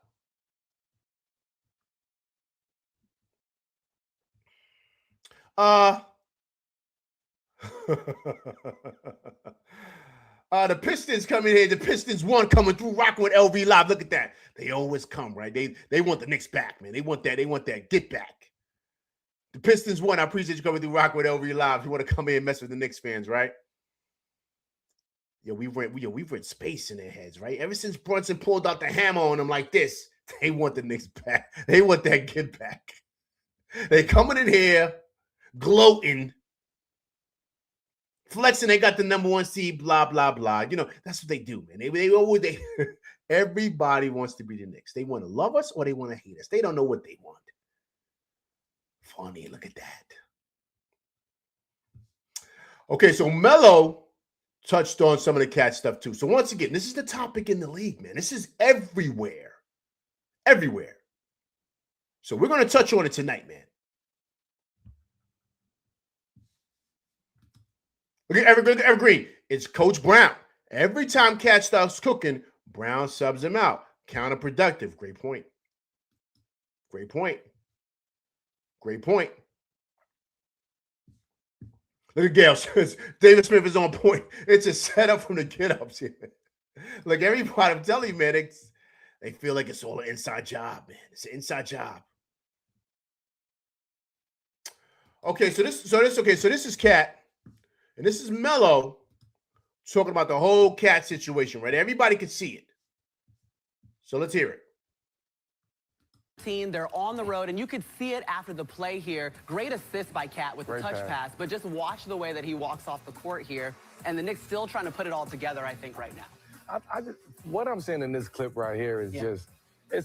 The Pistons coming here. The Pistons won coming through rocking with LV Live. Look at that. They always come, right? They want the Knicks back, man. They want that get back. The Pistons won. I appreciate you coming through rocking with LV Live. You want to come in and mess with the Knicks fans, right? We rent space in their heads, right? Ever since Brunson pulled out the hammer on them like this, they want the Knicks back. They want that get back. They coming in here, gloating, flexing. They got the number 1 seed, blah blah blah. You know that's what they do, man. They everybody wants to be the Knicks. They want to love us or they want to hate us. They don't know what they want. Funny, look at that. Okay, so Melo touched on some of the Cat stuff too. So once again, this is the topic in the league, man. This is everywhere. Everywhere. So we're going to touch on it tonight, man. Look at Evergreen. It's Coach Brown. Every time Cat starts cooking, Brown subs him out. Counterproductive. Great point. Great point. Great point. Look at Gail says David Smith is on point. It's a setup from the get-ups here. Like everybody, I'm telling you, man, they feel like it's all an inside job, man. It's an inside job. Okay, so this is Cat, and this is Melo talking about the whole Cat situation, right? Everybody can see it. So let's hear it. They're on the road, and you could see it after the play here. Great assist by Cat with the touch pass, but just watch the way that he walks off the court here. And the Knicks still trying to put it all together, I think, right now. What I'm saying in this clip right here is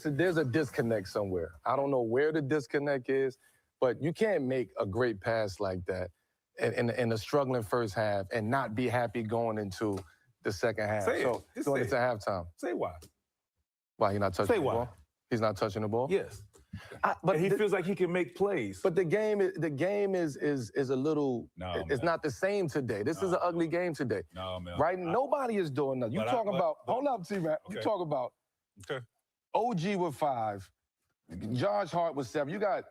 there's a disconnect somewhere. I don't know where the disconnect is, but you can't make a great pass like that in a struggling first half and not be happy going into the second half. Going into halftime. Say why. Why he not touching the ball? He's not touching the ball? Yes. But he feels like he can make plays. But the game is a little. No, it's not the same today. This is an ugly game today. No, man. Right? Nobody is doing nothing. You talking about? Hold up, T-Mac. Okay. You talk about. Okay. OG with 5, Josh Hart with 7. You got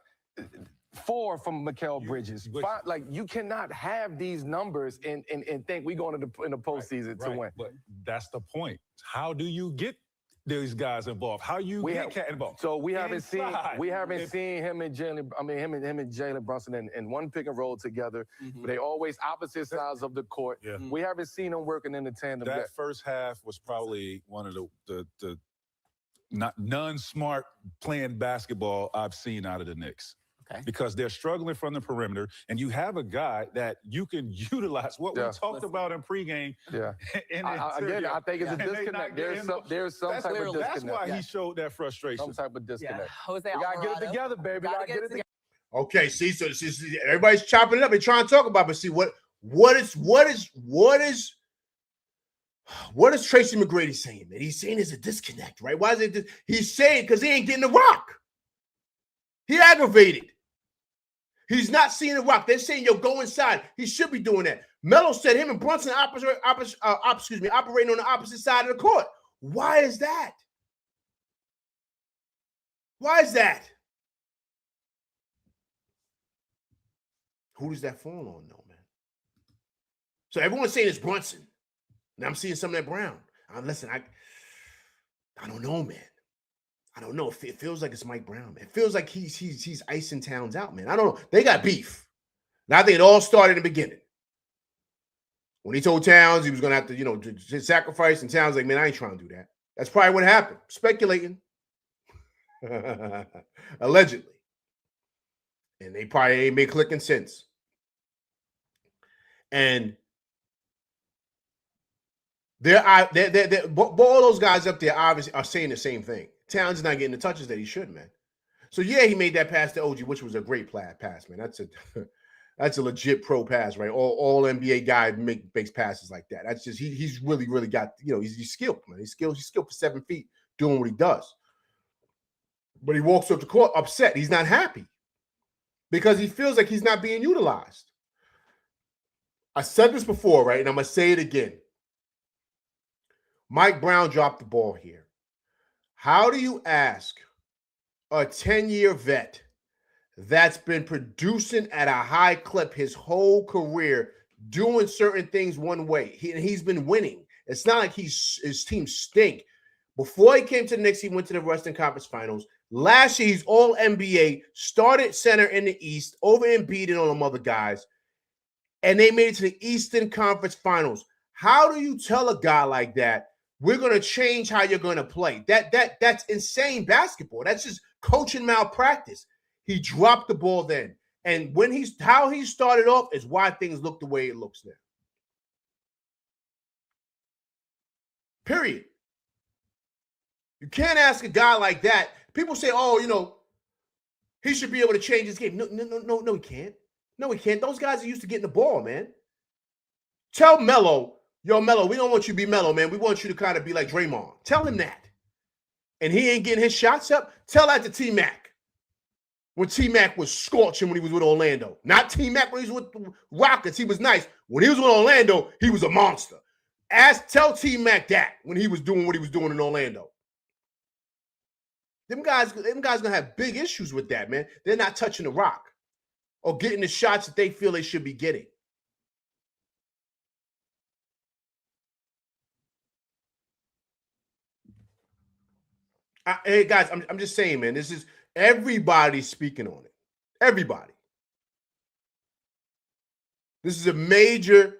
4 from Mikal Bridges. 5, like you cannot have these numbers and think we're going in the postseason to win. But that's the point. How do you get these guys involved? How you get Cat involved? So we haven't seen him and Jalen. I mean him and Jalen Brunson in one pick and roll together. Mm-hmm. They always opposite sides of the court. Yeah. We haven't seen them working in the tandem. That first half was probably one of the non-smart playing basketball I've seen out of the Knicks. Okay. Because they're struggling from the perimeter, and you have a guy that you can utilize. What we talked about in pregame. Yeah. I think it's a disconnect. There's some type of disconnect. That's why he showed that frustration. Some type of disconnect. Yeah. Jose We gotta get it together, baby. We gotta get it together. Okay, see, so everybody's chopping it up. They're trying to talk about, but see what is Tracy McGrady saying, man? He's saying there's a disconnect, right? Why is it? He's saying because he ain't getting the rock. He aggravated. He's not seeing the rock. They're saying, go inside. He should be doing that. Melo said him and Brunson operating on the opposite side of the court. Why is that? Why is that? Who does that fall on, though, man? So everyone's saying it's Brunson. Now I'm seeing some of that Brown. Listen, I don't know, man. I don't know. It feels like it's Mike Brown, man. It feels like he's icing Towns out, man. I don't know. They got beef. And I think it all started in the beginning. When he told Towns he was going to have to, to sacrifice, and Towns like, man, I ain't trying to do that. That's probably what happened. Speculating. Allegedly. And they probably ain't been clicking since. And all those guys up there obviously are saying the same thing. Towns is not getting the touches that he should, man. So yeah, he made that pass to OG, which was a great pass, man. That's a legit pro pass, right? All NBA guy makes passes like that. That's just he's really got, he's skilled, man. He's skilled for 7 feet doing what he does. But he walks up the court upset. He's not happy because he feels like he's not being utilized. I said this before, right? And I'm gonna say it again. Mike Brown dropped the ball here. How do you ask a 10-year vet that's been producing at a high clip his whole career, doing certain things one way? He's been winning. It's not like his team stink. Before he came to the Knicks, he went to the Western Conference Finals. Last year, he's all NBA, started center in the East, over Embiid and all them other guys, and they made it to the Eastern Conference Finals. How do you tell a guy like that, we're going to change how you're going to play? That's insane basketball. That's just coaching malpractice. He dropped the ball then. And how he started off is why things look the way it looks now. Period. You can't ask a guy like that. People say, oh, he should be able to change his game. No, he can't. No, he can't. Those guys are used to getting the ball, man. Tell Melo, yo, Melo, we don't want you to be Melo, man. We want you to kind of be like Draymond. Tell him that. And he ain't getting his shots up. Tell that to T-Mac. When T-Mac was scorching when he was with Orlando. Not T-Mac when he was with the Rockets. He was nice. When he was with Orlando, he was a monster. Tell T-Mac that when he was doing what he was doing in Orlando. Them guys gonna have big issues with that, man. They're not touching the rock or getting the shots that they feel they should be getting. Hey guys, I'm just saying, man. This is everybody speaking on it. Everybody. This is a major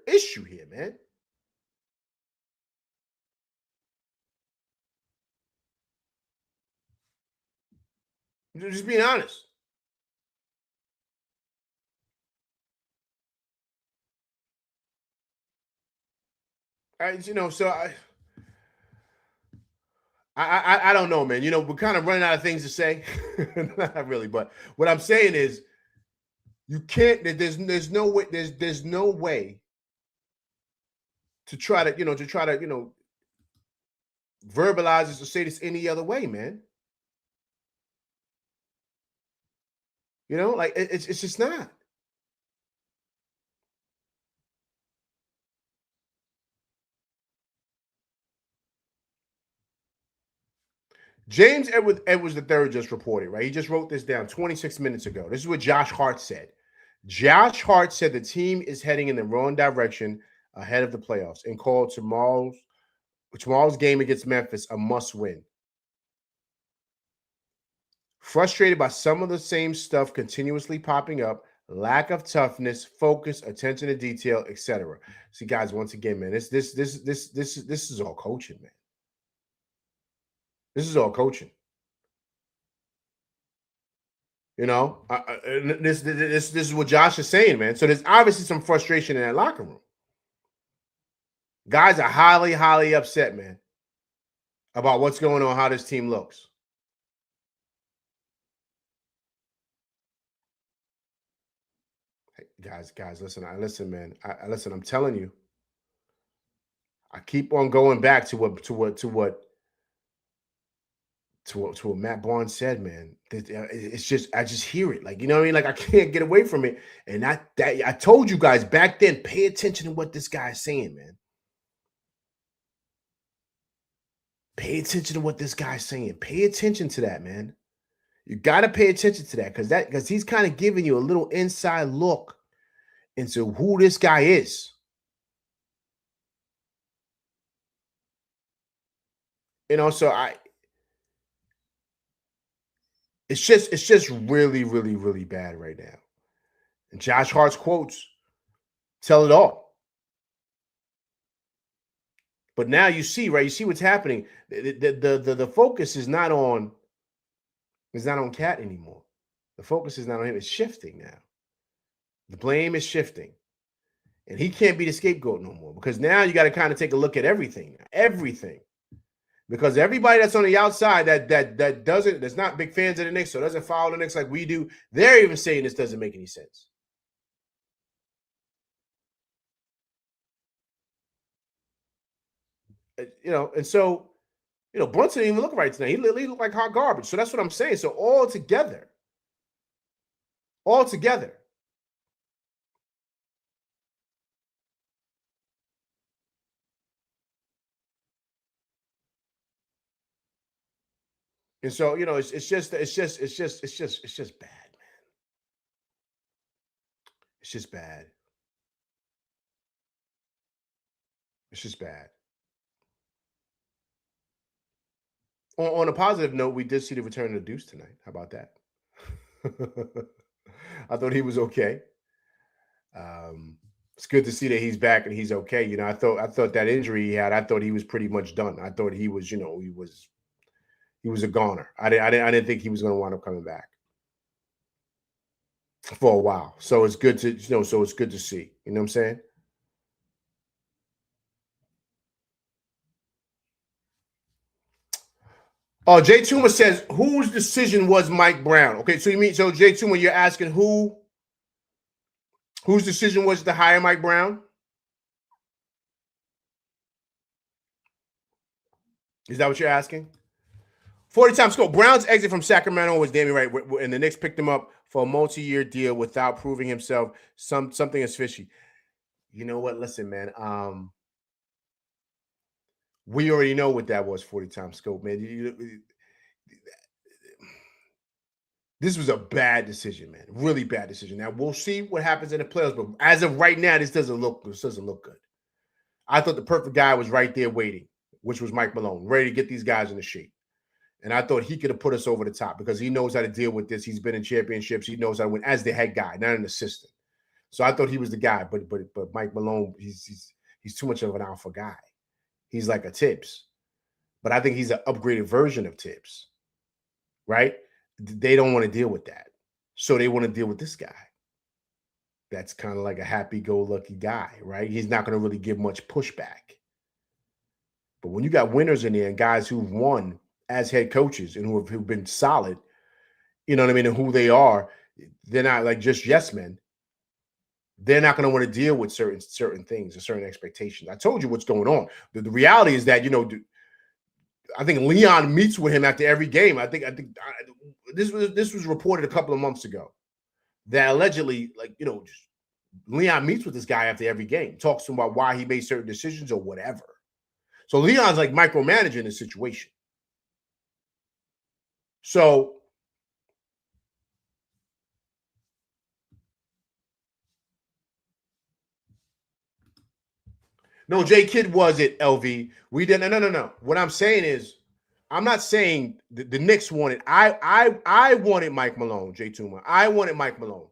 issue here, man. Just being honest. So I don't know, man. We're kind of running out of things to say. Not really, but what I'm saying is you can't, there's no way to try to, verbalize this or say this any other way, man. It's just not. James Edwards III just reported, right? He just wrote this down 26 minutes ago. This is what Josh Hart said. Josh Hart said the team is heading in the wrong direction ahead of the playoffs and called tomorrow's game against Memphis a must-win. Frustrated by some of the same stuff continuously popping up, lack of toughness, focus, attention to detail, etc. See, guys, once again, man, this is all coaching, man. This is all coaching. This is what Josh is saying, man. So there's obviously some frustration in that locker room. Guys are highly, highly upset, man, about what's going on, how this team looks. Hey, guys, listen, man. Listen, I'm telling you. I keep on going back to what Matt Barnes said, man. It's just, I just hear it. Like, you know what I mean? Like, I can't get away from it. And I told you guys back then, pay attention to what this guy is saying, man. Pay attention to what this guy's saying. Pay attention to that, man. You got to pay attention to that because he's kind of giving you a little inside look into who this guy is. So it's just really, really, really bad right now. And Josh Hart's quotes tell it all. But now you see, right? You see what's happening. The focus is not on Cat anymore. The focus is not on him. It's shifting now. The blame is shifting. And he can't be the scapegoat no more, because now you got to kind of take a look at everything. Because everybody that's on the outside that's not big fans of the Knicks, so doesn't follow the Knicks like we do, they're even saying this doesn't make any sense. And so, Brunson didn't even look right tonight. He looked like hot garbage. So that's what I'm saying. So all together. And so, it's just bad, man. It's just bad. It's just bad. On a positive note, we did see the return of the Deuce tonight. How about that? I thought he was okay. It's good to see that he's back and he's okay. I thought that injury he had, I thought he was pretty much done. I thought he was, he was a goner. I didn't think he was going to wind up coming back for a while. So it's good to, so it's good to see. You know what I'm saying? Oh, Jay Tuma says, whose decision was Mike Brown? Okay, so Jay Tuma, you're asking whose decision was to hire Mike Brown? Is that what you're asking? 40 times scope. Brown's exit from Sacramento was damn right, and the Knicks picked him up for a multi-year deal without proving himself. Something is fishy. You know what? Listen, man. We already know what that was. 40 times scope, man. This was a bad decision, man. Really bad decision. Now we'll see what happens in the playoffs, but as of right now, this doesn't look good. I thought the perfect guy was right there waiting, which was Mike Malone, ready to get these guys into shape. And I thought he could have put us over the top because he knows how to deal with this. He's been in championships. He knows how to win as the head guy, not an assistant. So I thought he was the guy, but Mike Malone, he's too much of an alpha guy. He's like a Tibbs, but I think he's an upgraded version of Tibbs, right? They don't want to deal with that. So they want to deal with this guy. That's kind of like a happy-go-lucky guy, right? He's not going to really give much pushback. But when you got winners in there and guys who've won as head coaches and who've been solid, you know what I mean, and who they are, they're not like just yes men. They're not going to want to deal with certain things and certain expectations. I told you what's going on. The reality is that, I think Leon meets with him after every game. I think this was reported a couple of months ago that allegedly, Leon meets with this guy after every game, talks to him about why he made certain decisions or whatever. So Leon's like micromanaging the situation. So no, J Kidd was it, LV. We didn't. No. What I'm saying is, I'm not saying the Knicks wanted. I wanted Mike Malone, J Tuma. I wanted Mike Malone.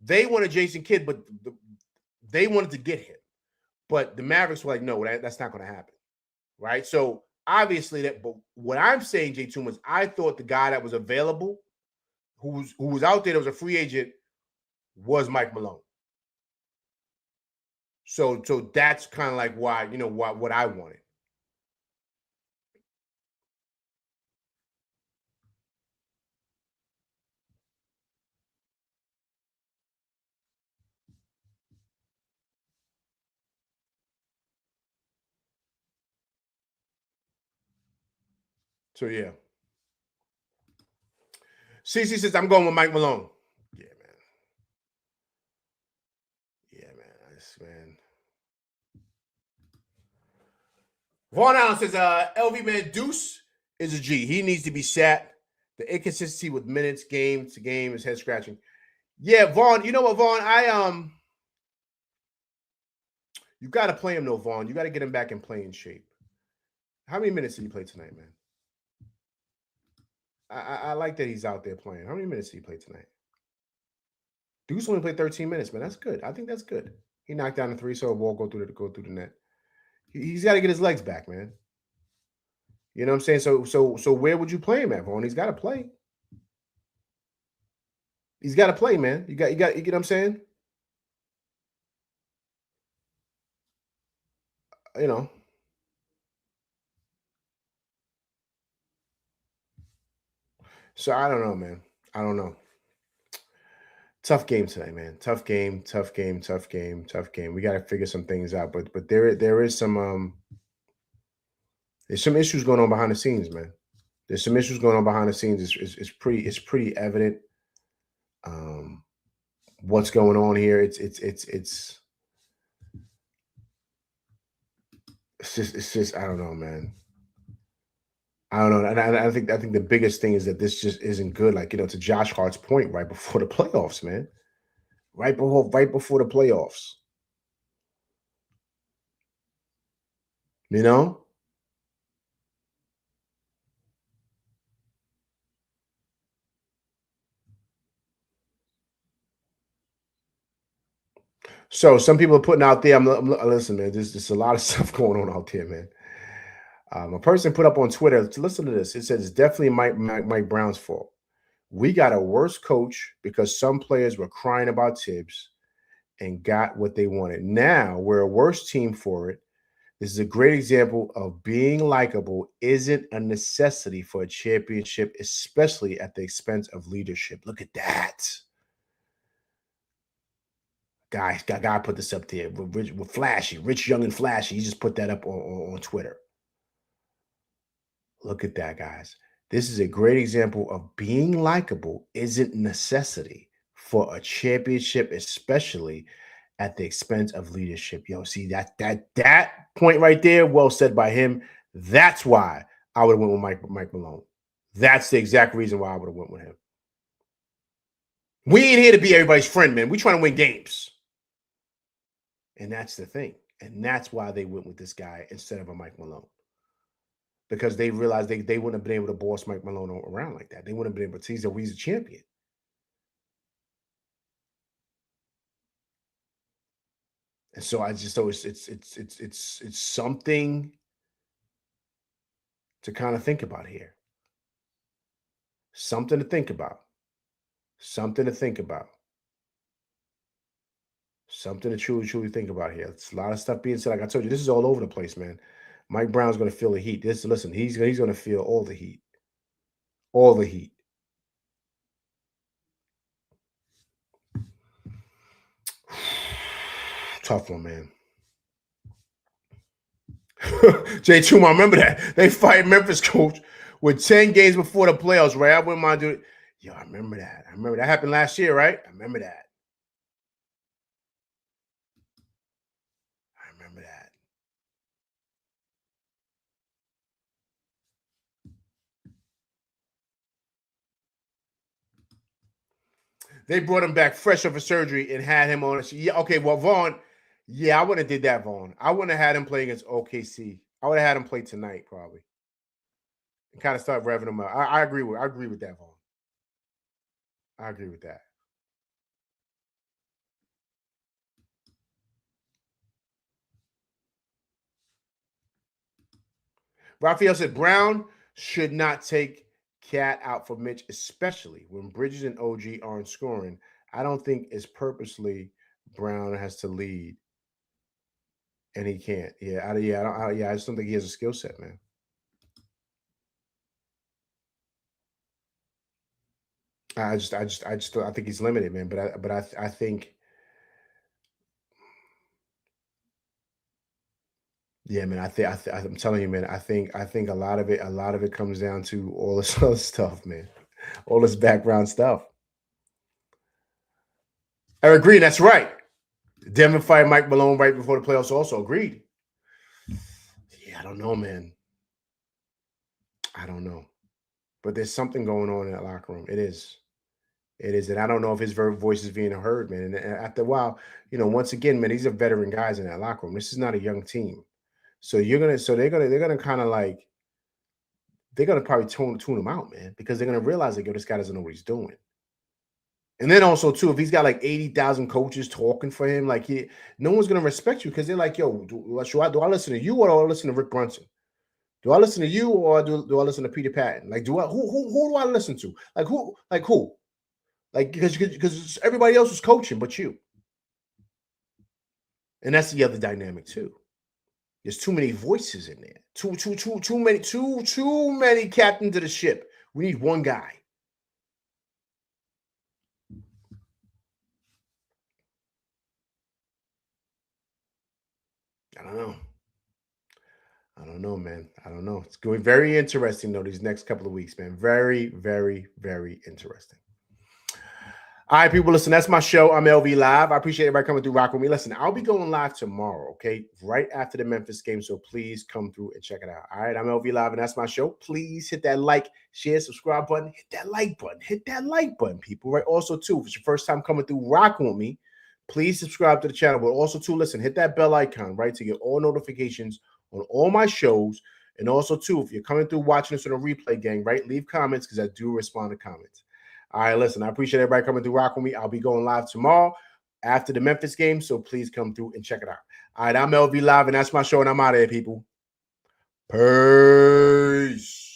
They wanted Jason Kidd, but they wanted to get him. But the Mavericks were like, no, that's not going to happen, right? So obviously but what I'm saying, J Tuma, is I thought the guy that was available, who was out there, that was a free agent, was Mike Malone. So that's kind of like why, what I wanted. So yeah. CC says I'm going with Mike Malone. Yeah, man. Vaughn Allen says, LV man, Deuce is a G. He needs to be sat. The inconsistency with minutes, game to game is head scratching. Yeah, Vaughn, you know what, Vaughn? You got to play him though, Vaughn. You got to get him back in playing shape. How many minutes did he play tonight, man? I like that he's out there playing. How many minutes did he play tonight? Deuce only played 13 minutes, man. That's good. I think that's good. He knocked down the three, so a ball go through the net. He's got to get his legs back, man. You know what I'm saying? So where would you play him at, Vaughn? He's got to play. He's got to play, man. You get what I'm saying? You know. So I don't know, man. I don't know. Tough game today, man. Tough game. We got to figure some things out. But there is some there's some issues going on behind the scenes, man. There's some issues going on behind the scenes. It's pretty evident. What's going on here? It's just I don't know, man. I don't know, and I think the biggest thing is that this just isn't good. Like, you know, to Josh Hart's point, right before the playoffs, man. Right before the playoffs. You know? So some people are putting out there. Listen, man. There's a lot of stuff going on out there, man. A person put up on Twitter. Listen to this. It says it's definitely Mike Brown's fault. We got a worse coach because some players were crying about Tibbs and got what they wanted. Now we're a worse team for it. This is a great example of being likable isn't a necessity for a championship, especially at the expense of leadership. Look at that. Guy put this up there with Flashy, Rich, Young, and Flashy. He just put that up on Twitter. Look at that, guys. This is a great example of being likable isn't necessity for a championship, especially at the expense of leadership. Yo, see that point right there, well said by him. That's why I would have went with Mike Malone. That's the exact reason why I would have went with him. We ain't here to be everybody's friend, man. We trying to win games. And that's the thing. And that's why they went with this guy instead of a Mike Malone. Because they realized they wouldn't have been able to boss Mike Malone around like that. They wouldn't have been able to. He's a champion. And so it's something to kind of think about here. Something to think about. Something to think about. Something to truly think about here. It's a lot of stuff being said. Like I told you, this is all over the place, man. Mike Brown's going to feel the heat. Listen, he's going to feel all the heat. All the heat. Tough one, man. Jay Tuma, remember that? They fired Memphis coach with 10 games before the playoffs, right? I wouldn't mind doing it. Yo, I remember that. That happened last year, right? I remember that. They brought him back fresh off of surgery and had him on. Yeah, okay, well, Vaughn, yeah, I wouldn't have did that, Vaughn. I wouldn't have had him play against OKC. I would have had him play tonight, probably. And kind of start revving him up. I agree with that, Vaughn. I agree with that. Raphael said Brown should not take Cat out for Mitch, especially when Bridges and OG aren't scoring. I don't think it's purposely Brown has to lead, and he can't. I just don't think he has a skill set, man. I think he's limited, man. But I think, yeah, man. I'm telling you, man. I think a lot of it comes down to all this other stuff, man. All this background stuff. Eric Green, that's right. Denver fired Mike Malone right before the playoffs. Also agreed. Yeah, I don't know, man. I don't know, but there's something going on in that locker room. It is, and I don't know if his voice is being heard, man. And after a while, you know, once again, man, these are veteran guys in that locker room. This is not a young team, so they're gonna kind of like, they're gonna probably tune him out, man, because they're gonna realize like, yo, this guy doesn't know what he's doing. And then also, too, if he's got like 80,000 coaches talking for him, like no one's going to respect you because they're like, yo, do I listen to you or do I listen to Rick Brunson? Do I listen to you or do I listen to Peter Patton? Like, who do I listen to? Like who? Like, because everybody else is coaching but you. And that's the other dynamic, too. There's too many voices in there. Too many captains of the ship. We need one guy. I don't know, man. I don't know. It's going very interesting, though, these next couple of weeks, man. Very, very, very interesting. All right, people, listen, that's my show. I'm LV Live. I appreciate everybody coming through, rock with me. Listen, I'll be going live tomorrow, okay? Right after the Memphis game, so please come through and check it out. All right, I'm LV Live, and that's my show. Please hit that like, share, subscribe button. Hit that like button. Hit that like button, people, right? Also, too, if it's your first time coming through, rocking with me, please subscribe to the channel. But also, too, listen, hit that bell icon, right, to get all notifications on all my shows. And also, too, if you're coming through watching this on a replay, gang, right, leave comments because I do respond to comments. All right, listen, I appreciate everybody coming through rock with me. I'll be going live tomorrow after the Memphis game, so please come through and check it out. All right, I'm LV Live, and that's my show, and I'm out of here, people. Peace.